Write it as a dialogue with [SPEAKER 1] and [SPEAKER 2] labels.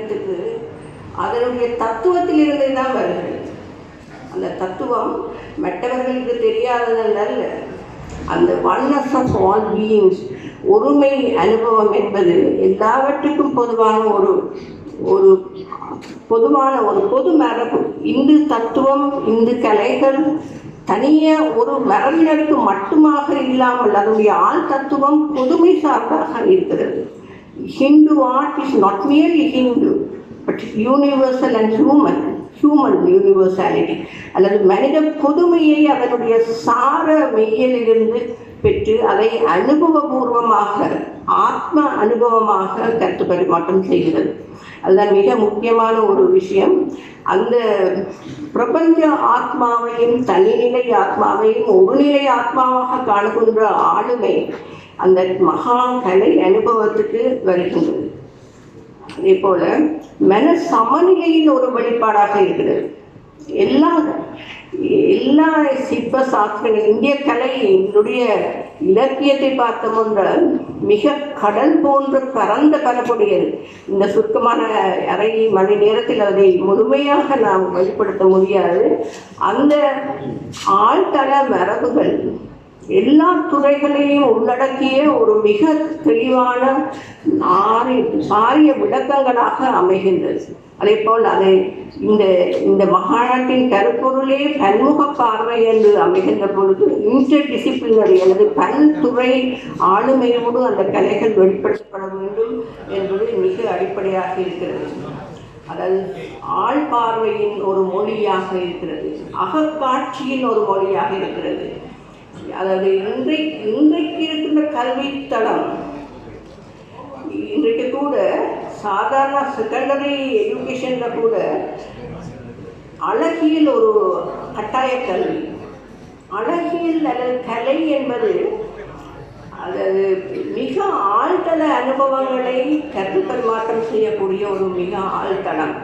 [SPEAKER 1] ஆன்மீகத்துக்கு அதனுடைய தத்துவத்திலிருந்து தான் வருகிறது. அந்த தத்துவம் மற்றவர்களுக்கு தெரியாததல்ல. அந்த ஒன்னஸ் ஆஃப் ஆல் பீயிங்ஸ், ஒருமை அனுபவம் என்பது எல்லாவற்றுக்கும் பொதுவான ஒரு பொது மரபு. இந்து தத்துவம், இந்து கலைகள் தனியே ஒரு மரபினருக்கு மட்டுமாக இல்லாமல் அதனுடைய ஆள் தத்துவம் பொதுமை சார்பாக இருக்கிறது. Hindu art is not merely Hindu, but universal and human universality. அல்லது மனித பொதுமையை அதனுடைய சார மெய்யிலிருந்து பெற்று அதை அனுபவபூர்வமாக, ஆத்ம அனுபவமாக கருத்து பரிமாற்றம் செய்கிறது. அதுதான் மிக முக்கியமான ஒரு விஷயம். அந்த பிரபஞ்ச ஆத்மாவையும் தனிநிலை ஆத்மாவையும் ஒருநிலை ஆத்மாவாக காணுகின்ற ஆளுமை அந்த மகா கலை அனுபவத்துக்கு வருகின்றது. அதே போல மன சமநிலையின் ஒரு வெளிப்பாடாக இருக்கிறது. எல்லா சிற்ப சாஸ்திரங்கள், இந்திய கலையினுடைய இலக்கியத்தை பார்த்தோம் என்றால் மிக கடல் போன்ற பரந்த பரப்புடையது. இந்த சுருக்கமான அரை மணி நேரத்தில் அதை முழுமையாக நாம் வெளிப்படுத்த முடியாது. அந்த ஆழ்தள மரபுகள் எல்லா துறைகளையும் உள்ளடக்கிய ஒரு மிக தெளிவான சாரிய விளக்கங்களாக அமைகின்றது. அதே போல் அதை இந்த மகாநாட்டின் கருப்பொருளே பன்முக பார்வை என்று அமைகின்ற பொழுது இன்டர் டிசிப்ளினரி அல்லது பல்துறை ஆளுமையோடு அந்த கலைகள் வெளிப்படுத்தப்பட வேண்டும் என்பது மிக அடிப்படையாக இருக்கிறது. அதாவது ஆள் பார்வையின் ஒரு மொழியாக இருக்கிறது, அகக்காட்சியின் ஒரு மொழியாக இருக்கிறது. அதாவது இன்றைக்கு இருக்கின்ற கல்வித்தளம் இன்றைக்கு கூட சாதாரண செகண்டரி எஜுகேஷனில் கூட அழகியல் ஒரு கட்டாய கல்வி. அழகியல் அல்லது கலை என்பது அதாவது மிக ஆழ்தள அனுபவங்களை கருத்து பரிமாற்றம் செய்யக்கூடிய ஒரு மிக ஆழ்தளம்.